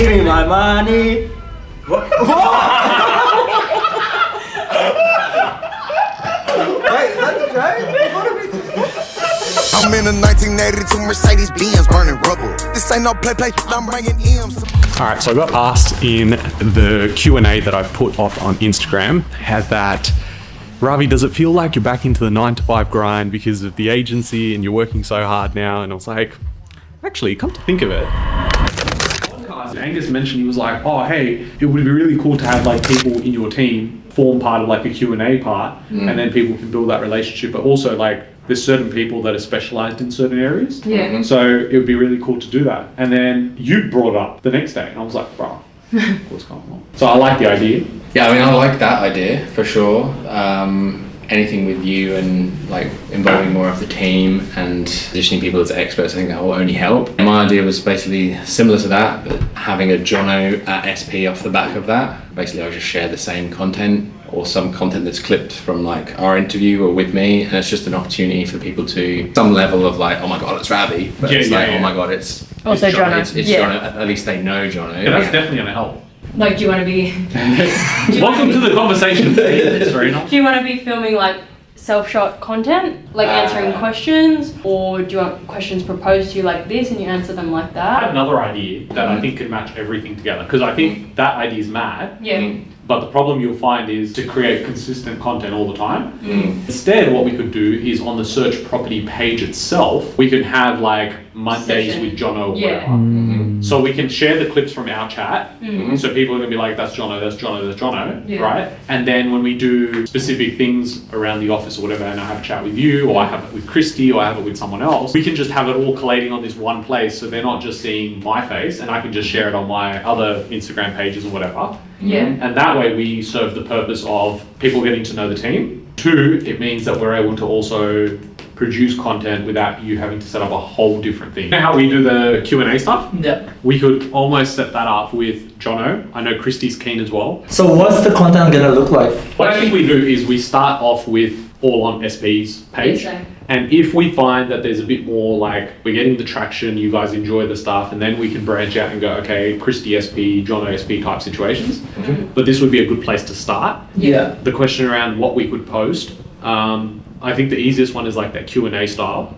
Give me my money. What? Wait, is that the joke? I'm in a 1982 Mercedes Benz burning rubber. This ain't no play, I'm bringing M's. Alright, so I got asked in the Q&A that I put up on Instagram, had that, Ravi, does it feel like you're back into the 9-to-5 grind because of the agency and you're working so hard now? And I was like, actually, come to think of it, Angus mentioned, he was like, oh, hey, it would be really cool to have like people in your team form part of like a Q&A part, and then people can build that relationship, but also like there's certain people that are specialized in certain areas. Yeah. So it would be really cool to do that. And then you brought it up the next day and I was like, bro, what's going on? So I like the idea. Yeah, I mean, I like that idea for sure. Anything with you and like involving more of the team and positioning people as experts, I think that will only help. My idea was basically similar to that, but having a Jono at SP off the back of that. Basically, I'll just share the same content or some content that's clipped from like our interview or with me, and it's just an opportunity for people to some level of like, oh my god, it's Ravi, but it's like, oh my god, it's also Jono. It's Jono. At least they know Jono. Yeah, that's definitely going to help. Like, do you want to be... Welcome to the conversation. Do you want to be filming like self-shot content? Like answering questions? Or do you want questions proposed to you like this and you answer them like I that? have another idea that I think could match everything together, because I think that idea is mad. Yeah. But the problem you'll find is to create consistent content all the time. Instead, what we could do is on the search property page itself, we can have like Mondays with Jono or whatever. So we can share the clips from our chat. So people are going to be like, that's Jono, that's Jono, that's Jono, right? And then when we do specific things around the office or whatever, and I have a chat with you, or I have it with Christy, or I have it with someone else, we can just have it all collating on this one place, so they're not just seeing my face, and I can just share it on my other Instagram pages or whatever. Yeah. And that way we serve the purpose of people getting to know the team. 2, it means that we're able to also produce content without you having to set up a whole different thing. You know how we do the Q&A stuff? Yeah. We could almost set that up with Jono. I know Christy's keen as well. So what's the content gonna look like? What I think we do is we start off with all on SP's page. Yes, And if we find that there's a bit more like we're getting the traction, you guys enjoy the stuff, and then we can branch out and go, okay, Christy SP, Jono SP type situations. But this would be a good place to start. Yeah. The question around what we could post, I think the easiest one is like that Q&A style.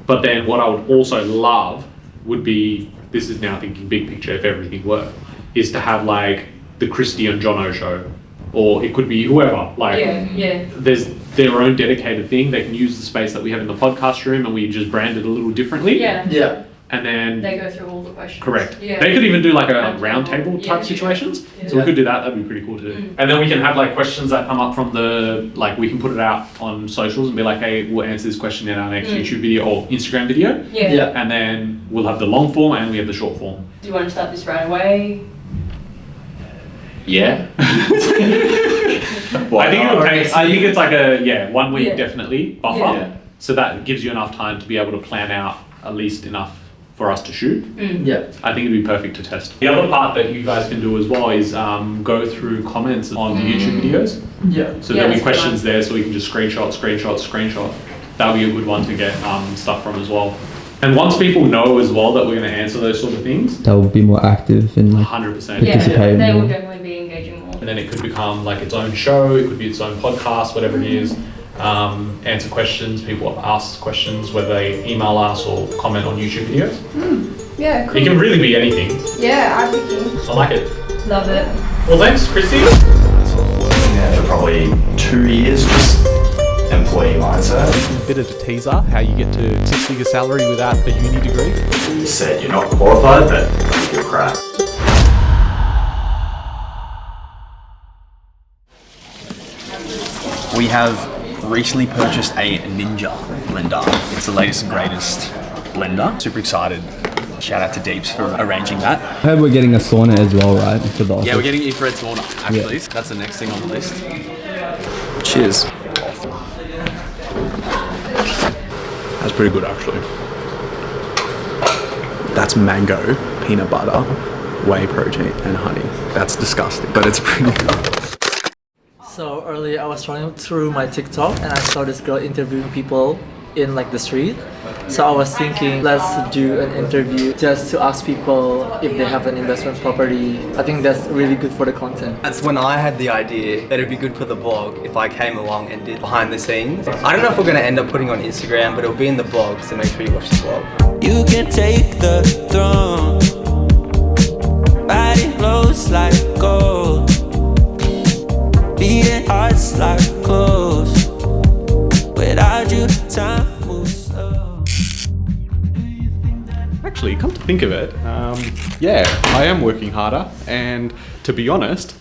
But then what I would also love would be, this is now thinking big picture if everything worked, is to have like the Christy and Jono show, or it could be whoever. Like, there's their own dedicated thing. They can use the space that we have in the podcast room, and we just brand it a little differently. Yeah. And then They go through all the questions. correct. Yeah. They could even do like a Round round table. table type Yeah. situations. Yeah. So we could do that. That'd be pretty cool to do. And then we can have like questions that come up from the, like we can put it out on socials and be like, hey, we'll answer this question in our next YouTube video or Instagram video. Yeah. And then we'll have the long form and we have the short form. Do you want to start this right away? Yeah. I think it'll take, I think it's like a, 1 week Yeah. definitely buffer. Yeah. So that gives you enough time to be able to plan out at least enough for us to shoot. Yeah. I think it'd be perfect to test. The other part that you guys can do as well is go through comments on the YouTube videos. Yeah. So Yeah, there'll be that's questions there, so we can just screenshot. That'll be a good one to get stuff from as well. And once people know as well that we're going to answer those sort of things, They'll be more active in like 100%. Yeah, Participate they will more. definitely be engaging more. And then it could become like its own show, it could be its own podcast, whatever it is. Answer questions, people ask questions, whether they email us or comment on YouTube videos. Yeah, It can really be anything. Yeah, I'm thinking. I like it. Love it. Well, thanks, Christy. Working there for probably 2 years, just employee mindset. A bit of a teaser, how you get to 6-figure salary without a uni degree. You said you're not qualified, but you're crap. We have recently purchased a Ninja blender. It's the latest and greatest blender. Super excited. Shout out to Deeps for arranging that. I heard we're getting a sauna as well, right? For the office. Yeah, we're getting infrared sauna, actually. Yeah. That's the next thing on the list. Cheers. That's pretty good actually. That's mango, peanut butter, whey protein and honey. That's disgusting, but it's pretty good. So earlier I was scrolling through my TikTok and I saw this girl interviewing people in like the street. So I was thinking, let's do an interview just to ask people if they have an investment property. I think that's really good for the content. That's when I had the idea that it'd be good for the vlog if I came along and did behind the scenes. I don't know if we're going to end up putting on Instagram, but it'll be in the vlog, so make sure you watch the vlog. You can take the throne, body flows like gold, beating hearts like clothes. Without you, time moves slow. Actually, come to think of it, yeah, I am working harder, and to be honest,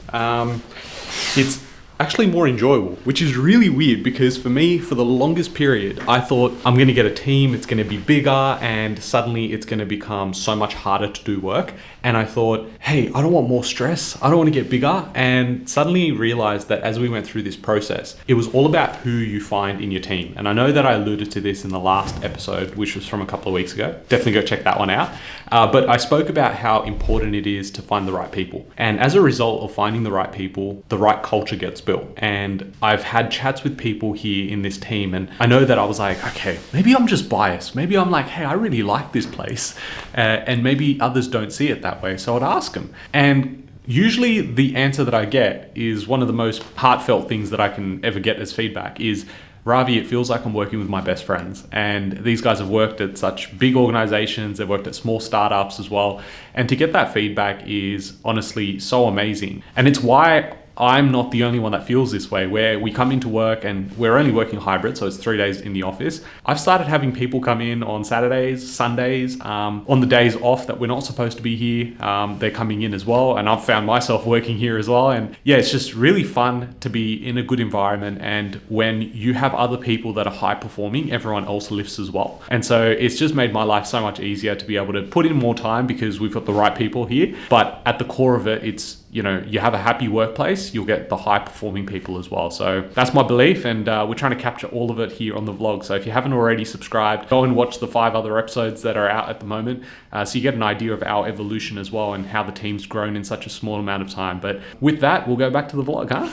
it's actually more enjoyable, which is really weird because for me, for the longest period, I thought I'm going to get a team, it's going to be bigger, and suddenly it's going to become so much harder to do work. And I thought, hey, I don't want more stress. I don't want to get bigger. And suddenly realized that as we went through this process, it was all about who you find in your team. And I know that I alluded to this in the last episode, which was from a couple of weeks ago. Definitely go check that one out. But I spoke about how important it is to find the right people. And as a result of finding the right people, the right culture gets built. And I've had chats with people here in this team, and I know that I was like, okay, maybe I'm just biased. Maybe I'm like, hey, I really like this place. And maybe others don't see it that way. So I'd ask them. And usually the answer that I get is one of the most heartfelt things that I can ever get as feedback is, Ravi, it feels like I'm working with my best friends. And these guys have worked at such big organizations, they've worked at small startups as well. And to get that feedback is honestly so amazing. And it's why I'm not the only one that feels this way, where we come into work and we're only working hybrid, so it's 3 days in the office. I've started having people come in on Saturdays, Sundays, on the days off that we're not supposed to be here, they're coming in as well. And I've found myself working here as well. And yeah, it's just really fun to be in a good environment. And when you have other people that are high performing, everyone else lifts as well. And so it's just made my life so much easier to be able to put in more time because we've got the right people here. But at the core of it, it's, you know, you have a happy workplace, you'll get the high performing people as well. So that's my belief, and we're trying to capture all of it here on the vlog. So if you haven't already subscribed, go and watch the 5 other episodes that are out at the moment, so you get an idea of our evolution as well and how the team's grown in such a small amount of time. But with that, we'll go back to the vlog, huh?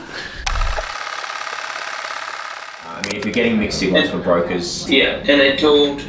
I mean, if you're getting mixed signals from brokers. Yeah, and I told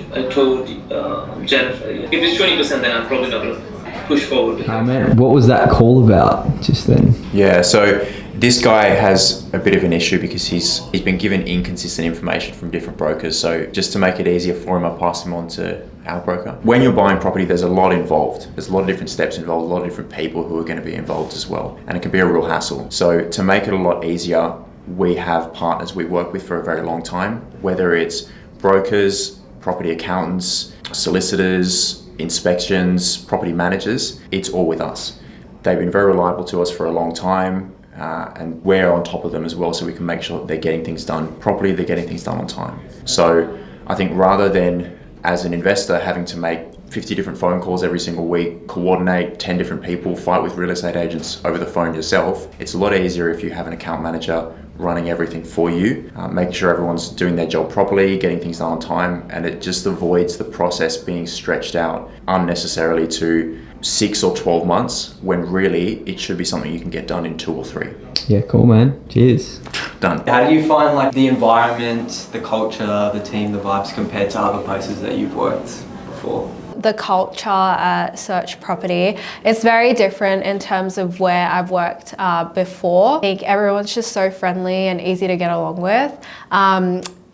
Jennifer, if it's 20%, then I'm probably not gonna push forward. Man, what was that call about just then? Yeah, so this guy has a bit of an issue because he's been given inconsistent information from different brokers. So just to make it easier for him, I pass him on to our broker. When you're buying property, there's a lot involved. There's a lot of different steps involved, a lot of different people who are going to be involved as well. And it can be a real hassle. So to make it a lot easier, we have partners we work with for a very long time, whether it's brokers, property accountants, solicitors, inspections, property managers, it's all with us. They've been very reliable to us for a long time, and we're on top of them as well, so we can make sure that they're getting things done properly, they're getting things done on time. So I think rather than as an investor having to make 50 different phone calls every single week, coordinate 10 different people, fight with real estate agents over the phone yourself, it's a lot easier if you have an account manager running everything for you, making sure everyone's doing their job properly, getting things done on time, and it just avoids the process being stretched out unnecessarily to 6 or 12 months when really it should be something you can get done in 2 or 3. Yeah, cool, man. Cheers. Done. How do you find like the environment, the culture, the team, the vibes compared to other places that you've worked before? The culture at Search Property is very different in terms of where I've worked before. I think everyone's just so friendly and easy to get along with.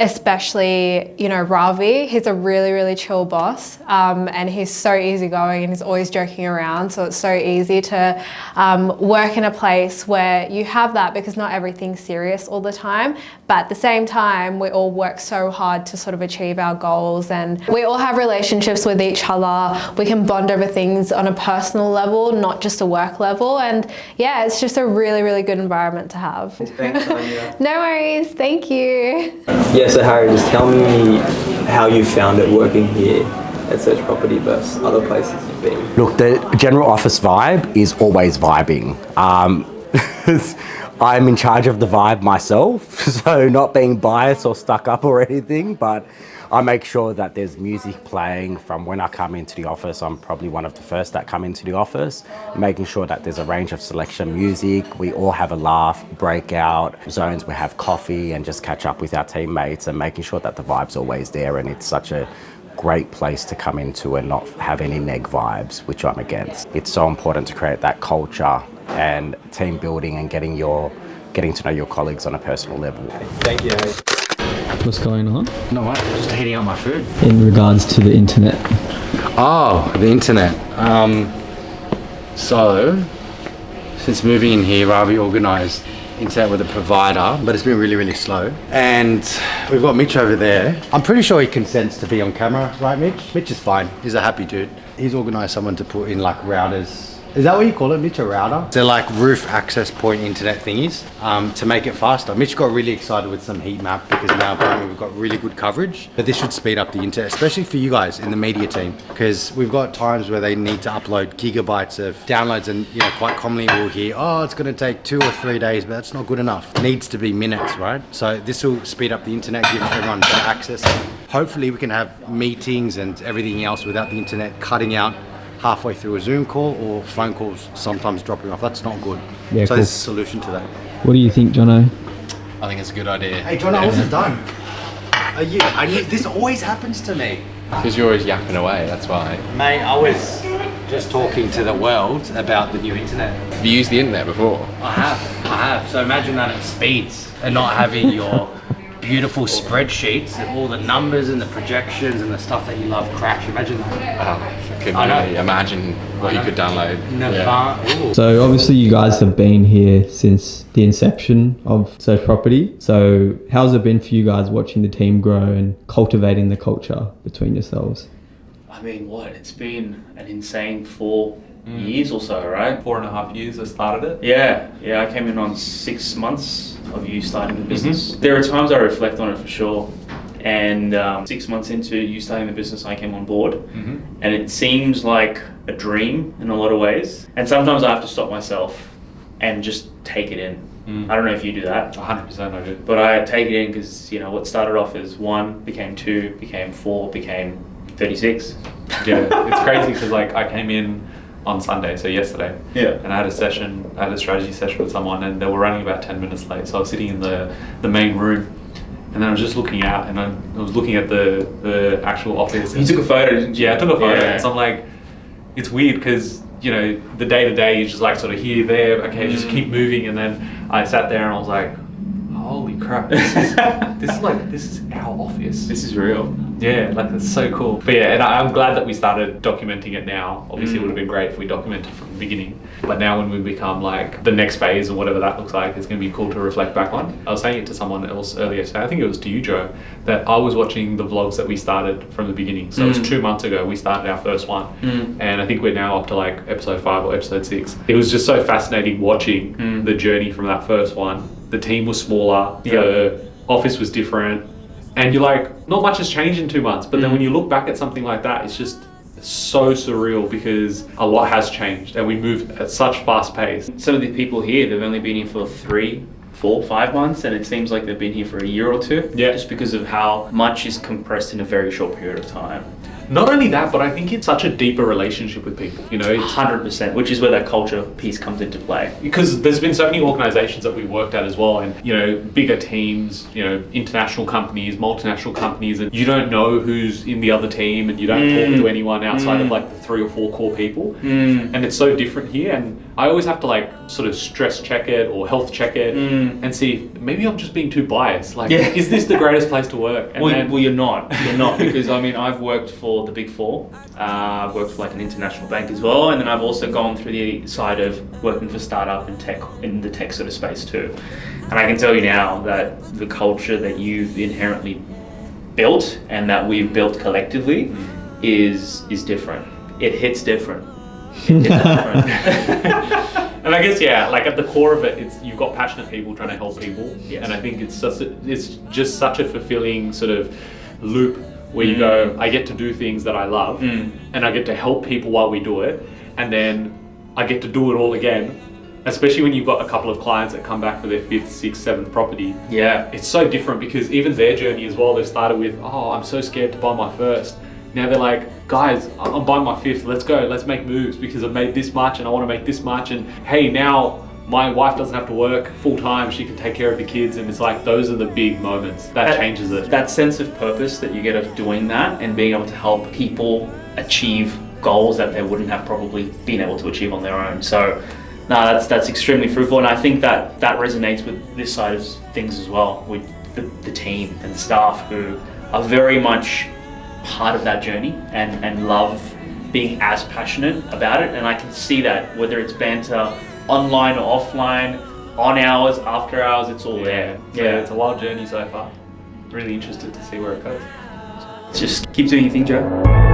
Especially, you know, Ravi, he's a really, really chill boss, and he's so easygoing and he's always joking around. So it's so easy to work in a place where you have that, because not everything's serious all the time. But at the same time, we all work so hard to sort of achieve our goals, and we all have relationships with each other. We can bond over things on a personal level, not just a work level. And yeah, it's just a really, really good environment to have. Thanks, Anya. No worries, thank you. Yeah, so Harry, just tell me how you found it working here at Search Property versus other places you've been. Look, the general office vibe is always vibing. I'm in charge of the vibe myself, so not being biased or stuck up or anything, but I make sure that there's music playing from when I come into the office. I'm probably one of the first that come into the office, making sure that there's a range of selection music. We all have a laugh, breakout zones, we have coffee and just catch up with our teammates, and making sure that the vibe's always there and it's such a great place to come into and not have any neg vibes, which I'm against. It's so important to create that culture and team building and getting to know your colleagues on a personal level. Thank you. What's going on? No, what? Just heating up my food. In regards to the internet. Oh, the internet. So, since moving in here, Ravi organised internet with a provider, but it's been really, really slow. And we've got Mitch over there. I'm pretty sure he consents to be on camera, right, Mitch? Mitch is fine. He's a happy dude. He's organised someone to put in like routers. Is that what you call it, Mitch, a router? They're like roof access point internet thingies to make it faster. Mitch got really excited with some heat map because now apparently we've got really good coverage. But this should speed up the internet, especially for you guys in the media team, because we've got times where they need to upload gigabytes of downloads, and you know, quite commonly we'll hear, oh, it's going to take 2 or 3 days, but that's not good enough. It needs to be minutes, right? So this will speed up the internet, give everyone better access. Hopefully we can have meetings and everything else without the internet cutting out halfway through a Zoom call or phone calls sometimes dropping off. That's not good. Yeah, so cool. there's a solution to that. What do you think, Jono? I think it's a good idea. Hey John, I wasn't done. This always happens to me. Because you're always yapping away, that's why. Mate, I was just talking to the world about the new internet. Have you used the internet before? I have. So imagine that at speeds and not having your beautiful spreadsheets and all the numbers and the projections and the stuff that you love crash. Imagine that. I know. Imagine what you could download. So obviously you guys have been here since the inception of Search Property. So how's it been for you guys watching the team grow and cultivating the culture between yourselves? I mean, it's been an insane 4 years or so, right? 4.5 years I started it. Yeah, I came in on 6 months of you starting the business. There are times I reflect on it for sure. And 6 months into you starting the business, I came on board. And it seems like a dream in a lot of ways. And sometimes I have to stop myself and just take it in. I don't know if you do that. 100% I do. But I take it in because, you know, what started off as 1, became 2, became 4, became 36. Yeah, it's crazy because like I came in on Sunday, so yesterday. Yeah. And I had a strategy session with someone, and they were running about 10 minutes late. So I was sitting in the main room, and then I was just looking out, and I was looking at the actual office. You took a photo, didn't you? Yeah, I took a photo. Yeah. So I'm like, it's weird because, you know, the day to day, you just like sort of here, there, okay, just keep moving. And then I sat there and I was like, holy crap, this is our office. This is real. Yeah, like it's so cool. But yeah, and I'm glad that we started documenting it now. Obviously it would have been great if we documented from the beginning. But now when we become like the next phase or whatever that looks like, it's going to be cool to reflect back on. I was saying it to someone else earlier today, I think it was to you, Joe, that I was watching the vlogs that we started from the beginning. So it was 2 months ago we started our first one. And I think we're now up to like episode 5 or episode 6. It was just so fascinating watching the journey from that first one. The team was smaller, the office was different. And you're like, not much has changed in 2 months. But then when you look back at something like that, it's just so surreal because a lot has changed and we move at such fast pace. Some of the people here, they've only been here for 3, 4, 5 months, and it seems like they've been here for a year or 2. Yeah. Just because of how much is compressed in a very short period of time. Not only that, but I think it's such a deeper relationship with people, you know. 100%, which is where that culture piece comes into play. Because there's been so many organizations that we worked at as well, and, you know, bigger teams, you know, international companies, multinational companies, and you don't know who's in the other team, and you don't talk to anyone outside of like the 3 or 4 core people. And it's so different here, and I always have to like sort of stress check it or health check it and see if maybe I'm just being too biased. Like, is this the greatest place to work? And Well, you're not. You're not, because I mean, I've worked for the Big 4. I've worked for like an international bank as well, and then I've also gone through the side of working for startup and tech, in the tech sort of space too. And I can tell you now that the culture that you've inherently built and that we've built collectively is different. It hits different. It hits different. And I guess, yeah, like at the core of it, it's you've got passionate people trying to help people. And I think it's just such a fulfilling sort of loop where you go, I get to do things that I love and I get to help people while we do it. And then I get to do it all again, especially when you've got a couple of clients that come back for their 5th, 6th, 7th property. Yeah. It's so different because even their journey as well, they've started with, oh, I'm so scared to buy my first. Now they're like, guys, I'm buying my 5th, let's go, let's make moves because I've made this much and I want to make this much. And hey, now my wife doesn't have to work full time, she can take care of the kids, and it's like those are the big moments that changes it. That sense of purpose that you get of doing that and being able to help people achieve goals that they wouldn't have probably been able to achieve on their own. So no, that's extremely fruitful, and I think that resonates with this side of things as well, with the team and the staff who are very much part of that journey and love being as passionate about it. And I can see that whether it's banter online or offline, on hours, after hours, it's all there. Yeah, it's a wild journey so far. Really interested to see where it goes. Just keep doing your thing, Joe.